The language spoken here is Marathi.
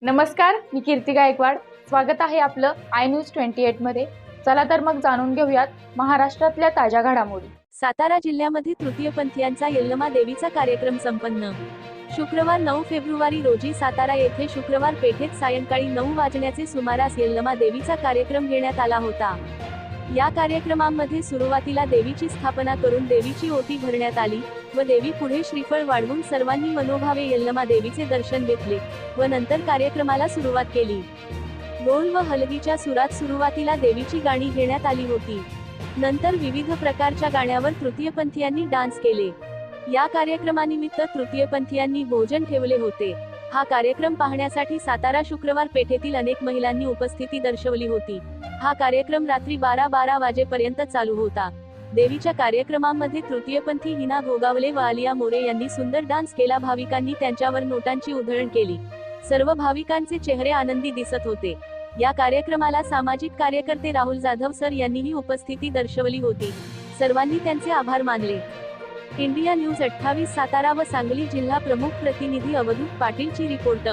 नमस्कार, मी कीर्ती गायकवाड. स्वागत आहे आपलं आय न्यूज 28 मध्ये. चला तर मग जाणून घेऊयात महाराष्ट्रातल्या ताज्या घडामोडी. सातारा जिल्ह्यामध्ये तृतीयपंथीयांचा यल्लमा देवीचा कार्यक्रम संपन्न. शुक्रवार 9 फेब्रुवारी रोजी सातारा येथे शुक्रवार पेठेत सायंकाळी 9 वाजण्याचे सुमारास यल्लमा देवीचा कार्यक्रम घेण्यात आला होता. या कार्यक्रमामध्ये सुरुवातीला देवीची स्थापना करून देवीची ओटी भरण्यात आली व देवी पुढे श्रीफळ वाढवून सर्वांनी मनोभावे यल्लमा देवीचे दर्शन घेतले व नंतर कार्यक्रमाला सुरुवात केली. ढोल व हलगीच्या सुरात सुरुवातीला देवीची गाणी घेण्यात आली होती. नंतर विविध प्रकारच्या गाण्यावर तृतीयपंथीयांनी डान्स केले. या कार्यक्रमानिमित्त तृतीयपंथीयांनी भोजन ठेवले होते. हा कार्यक्रम पाहण्यासाठी सातारा शुक्रवार पेठेतील अनेक महिलांनी उपस्थिती दर्शवली होती. हा कार्यक्रम रात्री 12 वाजेपर्यंत चालू होता. देवीच्या कार्यक्रमामध्ये तृतीयपंथी हिना गोगावले व आलिया मोरे यांनी सुंदर डान्स केला. भाविकांनी त्यांच्यावर नोटांची उधळण केली. सर्व भाविकांचे चेहरे आनंदी दिसत होते. या कार्यक्रमाला सामाजिक कार्यकर्ते राहुल जाधव सर यांनीही उपस्थिती दर्शवली होती. सर्वांनी त्यांचे आभार मानले. इंडिया न्यूज 28 सातारा व सांगली जिल्हा प्रमुख प्रतिनिधी अवधूत पाटीलची रिपोर्ट.